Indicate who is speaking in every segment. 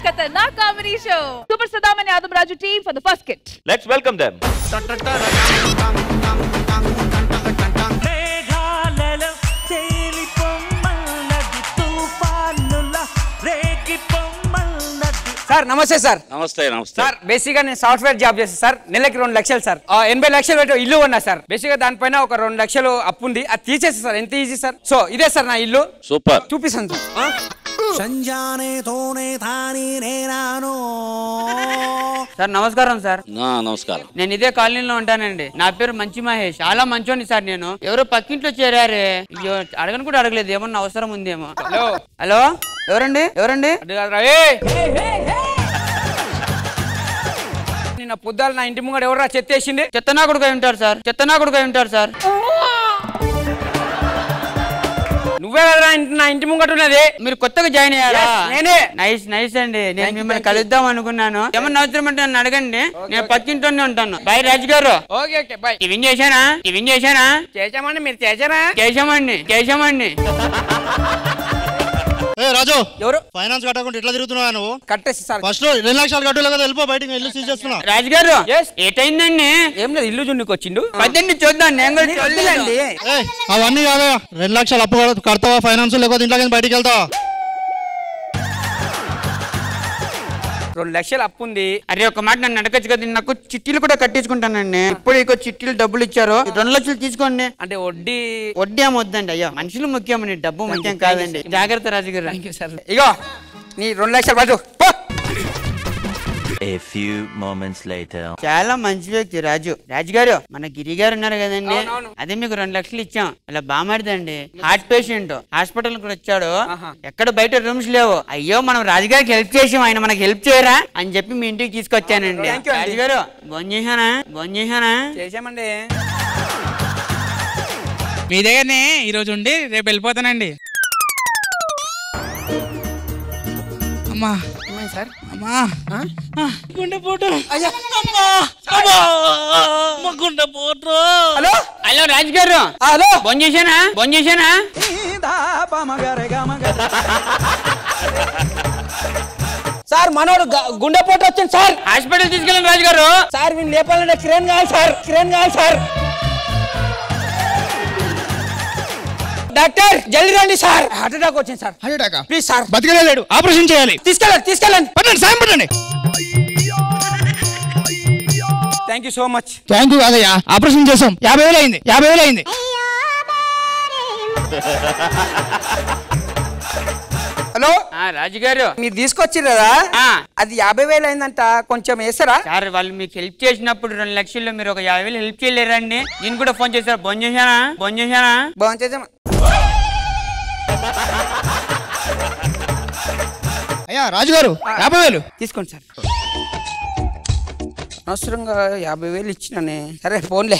Speaker 1: Khatarnak comedy show. Super Saddam and Adam Raju team for the first skit.
Speaker 2: Let's welcome them.
Speaker 3: Sir నమస్తే sir.
Speaker 2: నమస్తే నమస్తే
Speaker 3: sir basic గా నేను software job చేస్తాను sir. నెలకి 2 లక్షలు సార్. 80 లక్షలు పెట్టి ఇల్లు ఉన్నా సార్. బేసిక్ గా దానిపైన ఒక 2 లక్షలు అప్పు ఉంది, అది తీసేసి సార్. ఎంత ఈజీ సార్. సో ఇదే సార్ నా ఇల్లు.
Speaker 2: సూపర్.
Speaker 3: చూపిస్తాను సార్. సార్ నమస్కారం సార్.
Speaker 2: నమస్కారం.
Speaker 3: నేను ఇదే కాలనీలో ఉంటానండి. నా పేరు మంచి మహేష్. చాలా మంచోని సార్. నేను ఎవరో పక్కింట్లో చేరారే. అయ్యో అడగను కూడా అడగలేదు, ఏమన్నా అవసరం ఉందేమో. హలో హలో ఎవరండి ఎవరండి? నిన్న పొద్దుల నా ఇంటి ముంగడ ఎవరా చెత్తేసింది? చెత్తనాకుడుగా ఉంటారు సార్. చెత్తనాకుడుగా ఉంటారు సార్. నువ్వే కదా నా ఇంటి ముంగట ఉన్నది. మీరు కొత్తగా జాయిన్ అయ్యారా? నేనే. నైస్ నైస్ అండి. నేను మిమ్మల్ని కలుద్దాం అనుకున్నాను. ఏమన్నా అవసరం అంటే నన్ను అడగండి, నేను పక్కింట్లోనే ఉంటాను. బాయ్ రాజు గారు. Okay okay bye. టిఫిన్ చేశానా? టిఫిన్ చేశానా? చేశామండి. మీరు చేశారా? చేశామండి చేశామండి.
Speaker 4: రాజు
Speaker 3: ఎవరు?
Speaker 4: ఫైనాన్స్ కట్టకుండా ఎట్లా తిరుగుతున్నావా నువ్వు?
Speaker 3: కట్టేసి సార్.
Speaker 4: ఫస్ట్ 2 లక్షలు కట్టలే కదా, వెళ్ళిపో బయటికి. ఇల్లు సీజ్ చేస్తున్నా.
Speaker 3: రాజు గారు ఏటైందండి? ఏం లేదు, ఇల్లు జున్నుకు వచ్చిండు. పద్దెండి చూద్దాం. నేను
Speaker 4: అవన్నీ కాదా, 2 లక్షలు అప్పు కడతావా ఫైనాన్స్, లేకపోతే ఇంట్లో బయటికి వెళ్తావా?
Speaker 3: 2 లక్షలు అప్పు ఉంది. అరే ఒక మాట నన్ను అడగచ్చు కదా, నాకు చిట్టీలు కూడా కట్టించుకుంటానండి. ఇప్పుడు ఇక చిట్టీలు డబ్బులు ఇచ్చారు, 2 లక్షలు తీసుకోండి. అంటే వడ్డీ ఏమి వద్దండి. అయ్యో మనుషులు ముఖ్యమండి, డబ్బు ముఖ్యం కాదండి. జాగ్రత్త రాజు గారు. ఇగో నీ 2 లక్షలు రాజు.
Speaker 5: A few moments later.
Speaker 3: చాలా మంచి వ్యక్తి రాజు. రాజు గారు మన గిరి గారు ఉన్నారు కదండి, అదే మీకు 2 లక్షలు ఇచ్చాం. ఇలా బామారిదండి, హార్ట్ పేషెంట్, హాస్పిటల్ కూడా వచ్చాడు. ఎక్కడ బయట రూమ్స్ లేవు. అయ్యో మనం రాజుగారికి హెల్ప్ చేసాం, ఆయన మనకి హెల్ప్ చేయరా అని చెప్పి మీ ఇంటికి తీసుకొచ్చానండి. రాజు గారు భోంచేసానా? భోంచేసానా? చేసామండి.
Speaker 6: మీ దగ్గరనే ఈరోజు ఉండి రేపు వెళ్ళిపోతానండి. అమ్మా
Speaker 3: సార్.
Speaker 6: అమ్మా గుండెపోటు. గుండెపోటు.
Speaker 3: హలో హలో రాజు గారు. హలో భోంచేసానా? భోంచేసానా? సార్ మనోడు గుండెపోటు వచ్చింది సార్. హాస్పిటల్ తీసుకెళ్ళండి రాజు గారు. సార్ వీళ్ళు లేపాలంటే క్రేన్ కావాలి సార్. క్రేన్ కావాలి సార్. డాక్టర్ జల్దీ రండి సార్. హార్ట్ అటాక్ వచ్చింది sir.
Speaker 4: Heart attack?
Speaker 3: Please sir.
Speaker 4: బతికలేడు, ఆపరేషన్ చేయాలి.
Speaker 3: తీసుకెళ్ళండి తీసుకెళ్ళండి.
Speaker 4: పట్టండి, సాయం పట్టండి.
Speaker 3: Thank you so much.
Speaker 4: Thank you కాదయ్యా, ఆపరేషన్ చేసాం. 50,000 అయింది. 50,000 అయింది.
Speaker 3: హలో రాజు గారు, మీరు తీసుకొచ్చారు కదా, అది 50,000 అయిందంట, కొంచెం వేస్తారా? సార్ వాళ్ళు మీకు హెల్ప్ చేసినప్పుడు 2 లక్షల్లో మీరు ఒక 50,000 హెల్ప్ చేయలేరండి. నేను కూడా ఫోన్ చేశారు. ఫోన్ చేశానా? ఫోన్ చేశానా? ఫోన్ చేసామా?
Speaker 4: అయ్యా రాజు గారు 50,000
Speaker 3: తీసుకోండి సార్. అనవసరంగా 50,000 ఇచ్చినానే. సరే ఫోన్లే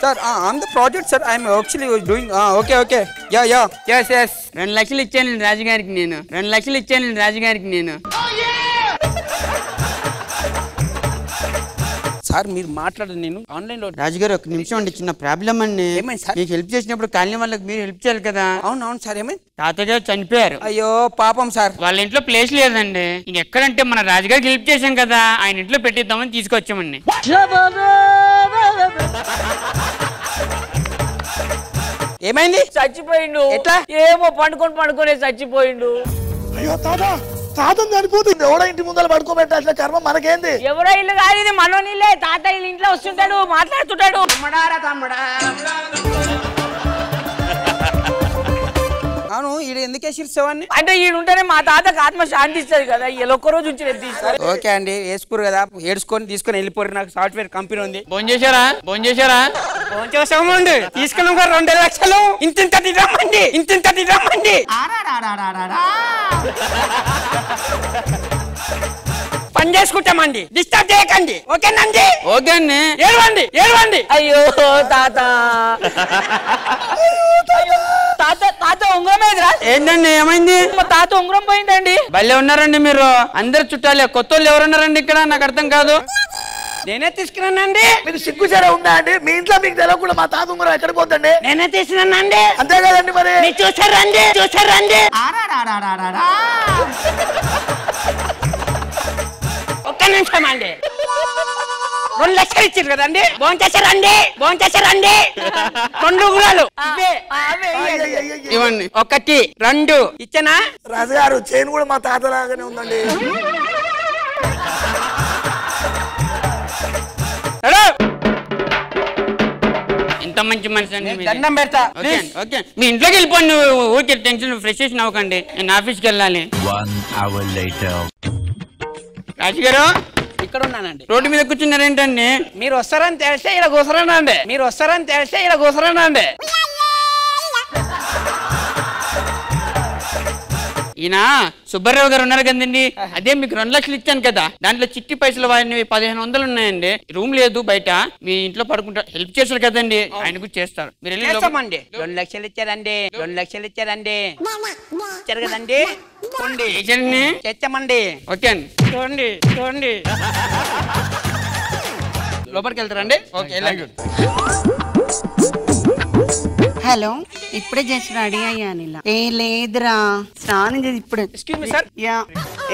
Speaker 3: sir. On the project sir. I'm actually doing. Okay okay yeah yeah yes yes 2 లక్షలు ఇచ్చాను రాజుగారికి నేను. 2 లక్షలు ఇచ్చాను రాజుగారికి నేను. సార్ మీరు మాట్లాడండి, నేను ఆన్లైన్ లో. రాజుగారు ఒక నిమిషం అండి, చిన్న ప్రాబ్లం అండి. ఏమైంది సార్? మీకు హెల్ప్ చేసినప్పుడు కాలనీ వాళ్ళకి మీరు హెల్ప్ చేయాలి కదా. అవును అవును సార్. ఏమైంది? తాతగారు చనిపోయారు. అయ్యో పాపం సార్. వాళ్ళ ఇంట్లో ప్లేస్ లేదండి. ఎక్కడంటే మన రాజుగారికి హెల్ప్ చేశాం కదా, ఆయన ఇంట్లో పెట్టిద్దామని తీసుకొచ్చామండి. ఏమైంది? చచ్చిపోయిండు. ఎట్లా? ఏమో పండుకొని చచ్చిపోయిండు.
Speaker 4: అయ్యో తాత, తాతం చనిపోతుంది. ఎవడో ఇంటి ముందర పడుకోబెట్ట, అట్లా కర్మ మనకేంది?
Speaker 1: ఎవరో ఇల్లు కాదు ఇది, మనోనిల్లే. తాత ఇల్లు ఇంట్లో వస్తుంటాడు, మాట్లాడుతుంటాడు.
Speaker 3: అవును ఈడు ఎందుకు వేసిర్సేవాన్ని?
Speaker 1: అంటే ఈడుంటేనే మా తాతకు ఆత్మ శాంతిస్తుంది కదా, ఇలా ఒక్క రోజు ఉంచి తీస్తారు.
Speaker 3: ఓకే అండి, వేసుకోరు కదా, ఏడ్చుకొని తీసుకొని వెళ్ళిపోరు. నాకు సాఫ్ట్వేర్ కంపెనీ ఉంది. ఫోన్ చేశారా? ఫోన్ చేశారా? ఫోన్ చేసామండి. తీసుకెళ్ళం 2 లక్షలు. ఇంతింత తిరమ్మండి, ఇంతింత తిరమ్మండి. పని చేసుకుంటామండి, డిస్టర్బ్ చేయకండి. ఓకేనండి? ఓకే అండి. ఏడవండి ఏడవండి.
Speaker 1: అయ్యో తాత,
Speaker 7: తాత ఉంగరం ఏదిరా?
Speaker 3: ఏంటండి ఏమైంది?
Speaker 7: మా తాత ఉంగరం పోయిందండి.
Speaker 3: భలే ఉన్నారండి మీరు. అందరు చుట్టాలే, కొత్త వాళ్ళు ఎవరున్నారండి ఇక్కడ? నాకు అర్థం కాదు.
Speaker 7: నేనే తీసుకున్నానండి.
Speaker 8: మీకు సిగ్గుచారా ఉందా అండి? మీ ఇంట్లో మీకు తెలియకుండా మా తాత ఉంగరం ఎక్కడ పోతండి?
Speaker 7: నేనే తీసుకున్నానండి.
Speaker 8: అంతే కదండి మరి.
Speaker 7: మీరు చూసారండి? ఒక్క నిమిషం అండి. 2 లక్షలు ఇచ్చారు కదండి. భోంచేశారండి. 2 ఉంగరాలు
Speaker 3: ఇవ్వండి.
Speaker 7: 1 2 ఇచ్చానా?
Speaker 8: రాజుగారు చైన్ కూడా మా తాత లాగానే ఉందండి.
Speaker 3: ఎంత మంచి మనిషి అండి మీది.
Speaker 7: దండం పెడతా.
Speaker 3: ఓకే ఓకే, మీ ఇంట్లోకి వెళ్ళిపోండి. ఊరికే టెన్షన్ ఫ్రస్ట్రేషన్ అవ్వకండి. నేను ఆఫీస్కి వెళ్ళాలి.
Speaker 5: 1 hour later.
Speaker 3: రాజుగారు
Speaker 7: ఇక్కడ ఉన్నానండి.
Speaker 3: రోడ్డు మీద కూర్చున్నారేంటండి?
Speaker 7: మీరు వస్తారని తెలిస్తే ఇలా కూసరానండి.
Speaker 3: ఈయన సుబ్బారావు గారు ఉన్నారు కదండి, అదే మీకు 2 లక్షలు ఇచ్చాను కదా, దాంట్లో చిట్టి పైసలు వాడినవి 1500 ఉన్నాయండి. రూమ్ లేదు, బయట మీ ఇంట్లో పడుకుంటారు. హెల్ప్ చేస్తారు కదండి, ఆయన కూడా చేస్తారు. మీరు వెళ్ళి
Speaker 7: 2 లక్షలు ఇచ్చారండి. 2 లక్షలు ఇచ్చారు కదండి. తెచ్చామండి.
Speaker 3: ఓకే అండి, చూడండి లోపలికి వెళ్తారండి. ఓకే వెళ్ళండి.
Speaker 9: హలో, ఇప్పుడే చేసి రెడీ అయ్యాను. ఇలా ఏ లేదురా, స్నానం చేసి ఇప్పుడే.
Speaker 7: Excuse me sir.
Speaker 9: యా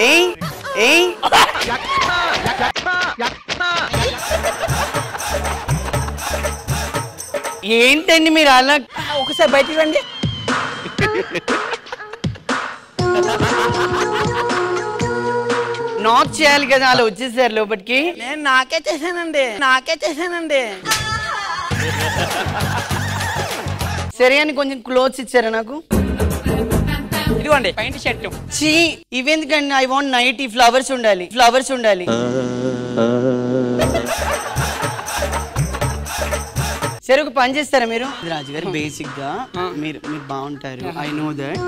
Speaker 9: ఏయ్ ఏంటండి మీరు అలా?
Speaker 7: ఒకసారి బయటికి రండి.
Speaker 9: నాక్ చేయాలి కదా, అలా వచ్చేసారు లోపలికి.
Speaker 7: నేను నాకే చేశానండి.
Speaker 9: సరే అని కొంచెం క్లోత్స్ ఇచ్చారా నాకు?
Speaker 7: ఇదిగోండి పైంట్ షర్ట్.
Speaker 9: చీ, ఇవెందుకండి? I want night. ఈ ఫ్లవర్స్ ఉండాలి. సరే ఒక పని చేస్తారా మీరు? రాజుగారు బేసిక్ గా మీరు బాగుంటారు. I know that.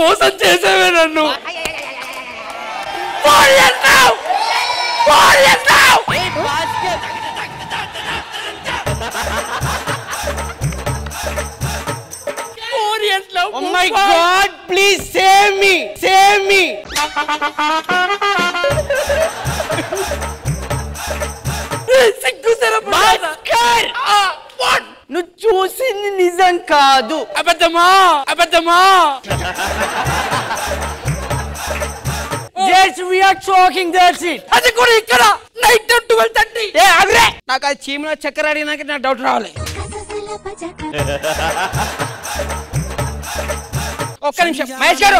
Speaker 3: మోసం చేసావే నన్ను.
Speaker 9: Oh my God, please save me. నువ్వు చూసింది నిజం కాదు.
Speaker 3: అబద్ధమా?
Speaker 9: Yes, we are talking, that's it.
Speaker 3: అది కూడా ఇక్కడ నైట్ 12:30.
Speaker 7: నాకు అది చీమలో చక్కెర అడిగినాక నాకు డౌట్ రావాలి. ఒక్క నిమిషం మహేష్ గారు.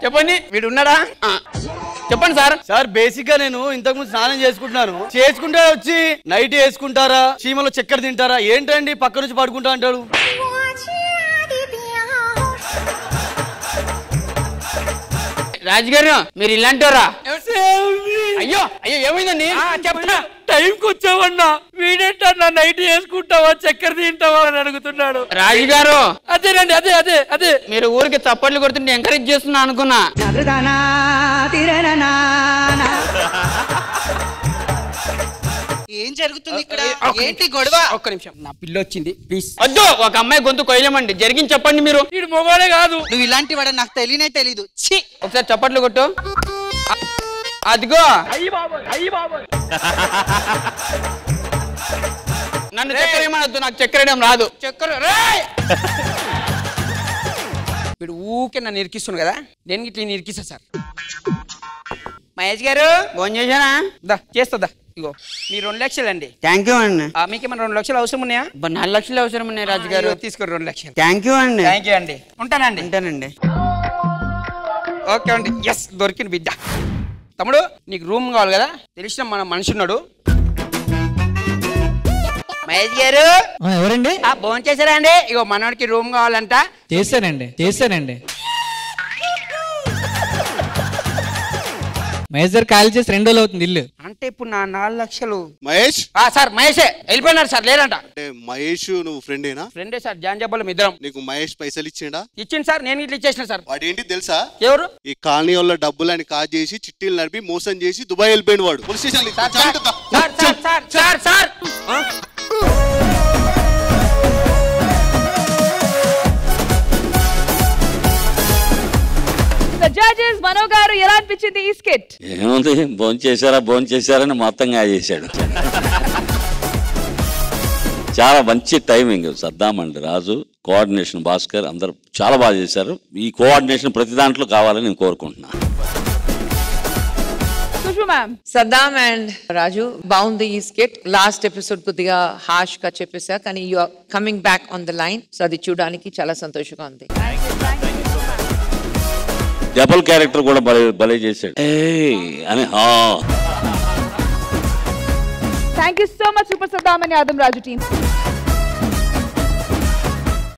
Speaker 3: చెప్పండి,
Speaker 7: వీడు ఉన్నాడా?
Speaker 3: చెప్పండి సార్.
Speaker 10: సార్ బేసిక్ గా నేను ఇంతకు ముందు స్నానం చేసుకుంటే వచ్చి నైట్ వేసుకుంటారా, చీమలో చక్కెర తింటారా? ఏంటండి పక్క నుంచి పడుకుంటా అంటాడు.
Speaker 3: రాజుగారు మీరు ఇలాంటారా? అయ్యో ఏమైందండి?
Speaker 7: చెప్తా.
Speaker 3: టైంకి వచ్చావన్నా, వీడేంటన్నా నైట్ చేసుకుంటావా, చక్కెర తింటావా అని అడుగుతున్నాడు. రాజుగారు అదేనండి, అదే మీరు ఊరికి చప్పట్లు కొడుతుంటే ఎంకరేజ్ చేస్తున్నా అనుకున్నా.
Speaker 9: ఏం జరుగుతుంది ఇక్కడ? ఏంటి గొడవ?
Speaker 7: ఒక్క నిమిషం, నా పిల్ల వచ్చింది ప్లీజ్.
Speaker 3: వద్దు, ఒక అమ్మాయి గొంతు కొయ్యలేమండి. జరిగింది చెప్పండి మీరు. వీడు మొగోడే కాదు.
Speaker 9: నువ్వు ఇలాంటి వాడు నాకు తెలీదు.
Speaker 3: ఒకసారి చప్పట్లు కొట్టు. అదిగో నన్ను చక్కెర ఏమనొద్దు, నాకు చక్కెర వేయడం రాదు.
Speaker 7: చక్కెర వీడు ఊకే నన్ను ఇరికిస్తున్నాడు కదా, నేను ఇట్లా ఇరికిస్తా సార్. మహేష్ గారు
Speaker 3: ఫోన్ చేశానా?
Speaker 7: చేస్తా. ఇగో మీ 2 లక్షలు అండి.
Speaker 3: థ్యాంక్ యూ అండి.
Speaker 7: మీకేమైనా 2 లక్షలు అవసరం ఉన్నాయా?
Speaker 3: 4 లక్షలు అవసరం ఉన్నాయి రాజుగారు.
Speaker 7: తీసుకోండి 2 లక్షలు.
Speaker 3: థ్యాంక్ యూ అండి.
Speaker 7: ఉంటానండి. ఓకే అండి. ఎస్, దొరికిన బిడ్డ. తమ్ముడు నీకు రూమ్ కావాలి కదా, తెలిసిన మన మనిషి ఉన్నాడు. మహేష్ గారు
Speaker 6: ఎవరండి?
Speaker 7: భోజనం చేశారా అండి? ఇగో మనోడికి రూమ్ కావాలంట.
Speaker 6: చేశానండి. మహేష్ గారు ఖాళీ చేసి 2 రోజులు అవుతుంది ఇల్లు.
Speaker 7: అంటే ఇప్పుడు నా 4 లక్షలు.
Speaker 11: మహేష్
Speaker 7: సార్ మహేషే వెళ్ళిపోయినారు సార్, లేరంట.
Speaker 11: అంటే మహేష్ నువ్వు ఫ్రెండేనా?
Speaker 7: ఫ్రెండే సార్, జాన్ జబ్బలం ఇద్దరం.
Speaker 11: నీకు మహేష్ పైసలు ఇచ్చిండా?
Speaker 7: ఇచ్చింది సార్, నేను ఇట్లా ఇచ్చేసిన సార్.
Speaker 11: వాడేంటి తెలుసా?
Speaker 7: ఎవరు?
Speaker 11: ఈ కాలనీ వాళ్ళ డబ్బులని కాజేసి చిట్టీలు నడిపి మోసం చేసి దుబాయ్ వెళ్ళిపోయిన వాడు. పోలీస్ స్టేషన్
Speaker 7: సార్
Speaker 1: జడ్జెస్ మనో గారు ఎలా అనిపించింది ఈ స్కిట్?
Speaker 2: ఏముంది, భోంచేశారని మొత్తంగా చేశాడు. చాలా మంచి టైమింగ్. సద్దాం అండి, రాజు, కోఆర్డినేషన్ భాస్కర్ అందరు చాలా బాగా చేశారు. ఈ కోఆర్డినేషన్ ప్రతి దాంట్లో కావాలని నేను కోరుకుంటున్నాను.
Speaker 12: సద్దాం అండ్ రాజు బాగుంది ఈ స్కిట్. లాస్ట్ ఎపిసోడ్ కొద్దిగా హార్ష్ గా చెప్పేసా, కానీ you are coming back on the line. So అది చూడడానికి చాలా సంతోషంగా ఉంది.
Speaker 2: డబుల్ క్యారెక్టర్ కూడా భలే చేశాడు అని.
Speaker 1: Thank you so much super Saddam and Yadav Raju team.